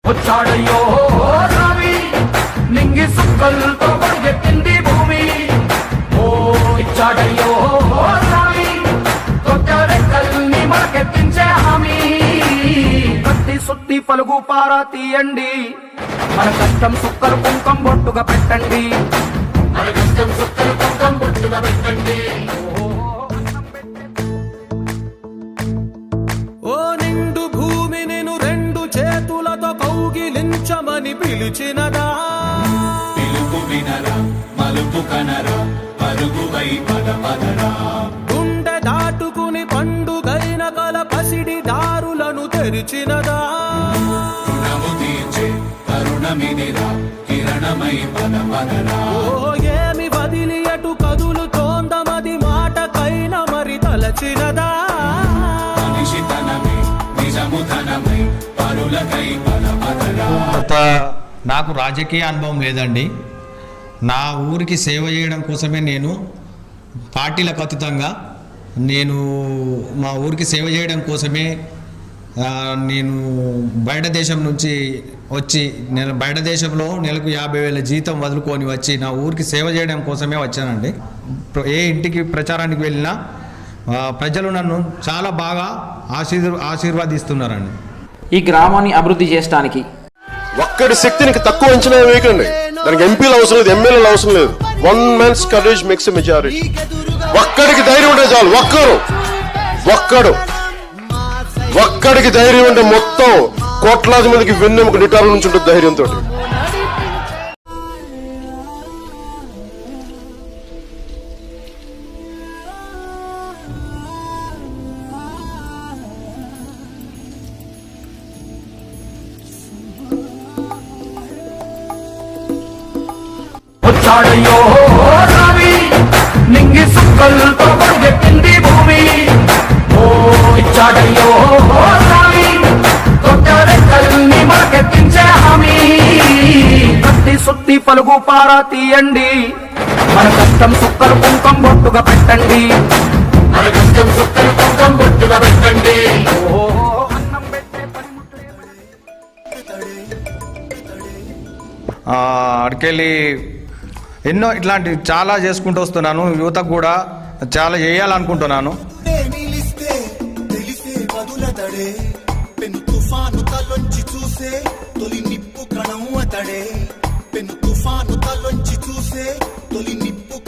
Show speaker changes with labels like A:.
A: వచ్చాడయ్యో రవి నింగి సుక్కలతో పరిగెత్తింది భూమి. ఓ ఇచ్చాడయ్యో రవి కొత్త రెక్కల్ని మనకెత్తించే హామీ. కత్తి సుత్తి పలుగు పారా తీయండి, మన కష్టం సుక్కలు కుంకం బొట్టుగా పెట్టండి. మన కష్టం సుక్కలు కుంకం బొట్టుగా పెట్టండి.
B: ఓ నిండు భూమి నేను రెండు చేతులతో కౌగిలించమని పిలిచినదా,
C: పిలుపు వినరా మలుపు కనరా పరుగువై పద పదరా.
B: గుండె దాటుకుని పండుగైన కల పసిడి దారులను తెరిచినదా,
C: రుణము తీర్చే కరుణమినిరా కిరణమై పద పదరా.
B: ఓ ఏమి వదిలి అటు కదులుతోందమది మాటకైన మరి తలచినదా,
C: మనిషితనమే నిజముధనమై పరులకై పద పదరా.
D: నాకు రాజకీయ అనుభవం లేదండి. నా ఊరికి సేవ చేయడం కోసమే నేను పార్టీలకు అతీతంగా నేను మా ఊరికి సేవ చేయడం కోసమే నేను బయట దేశం నుంచి వచ్చి నేను బయట దేశంలో నెలకు 50,000 జీతం వదులుకొని వచ్చి నా ఊరికి సేవ చేయడం కోసమే వచ్చానండి. ఏ ఇంటికి ప్రచారానికి వెళ్ళినా ప్రజలు నన్ను చాలా బాగా ఆశీర్వాదిస్తున్నారండి.
E: ఈ గ్రామాన్ని అభివృద్ధి చేయడానికి
F: ఒక్కడి శక్తిని తక్కువ అంచనా వేయకండి. దానికి ఎంపీలు అవసరం లేదు, ఎమ్మెల్యేలు అవసరం లేదు. One man's courage makes a majority. ఒక్కడికి ధైర్యం ఉంటే చాలు. ఒక్కడికి ధైర్యం ఉంటే మొత్తం కోట్లాది మందికి వెన్నెముక నిటారుల నుంచి ఉంటుంది ధైర్యంతో.
A: వచ్చాడయ్యో రవి నింగి సుక్కలతో పరిగెత్తింది భూమి. ఓ ఇచ్చాడయ్యో రవి కొత్త రెక్కల్ని మనకెత్తించే హామీ. కత్తి సుత్తి పలుగు పారా తీయండి, మన కష్టం సుక్కలు కుంకం బొట్టుగా పెట్టండి. మన కష్టం సుక్కలు కుంకం బొట్టుగా పెట్టండి. అన్నం పెట్టే పనిముట్లే
D: అడికెళ్ళి ఎన్నో ఇట్లాంటి చాలా చేసుకుంటూ వస్తున్నాను. యువతకు కూడా చాలా చేయాలనుకుంటున్నాను.
G: పెను తుఫాను తలొంచి చూసే తొలి నిప్పు కణం అతడే. పెను తుఫాను తలొంచి చూసే తొలి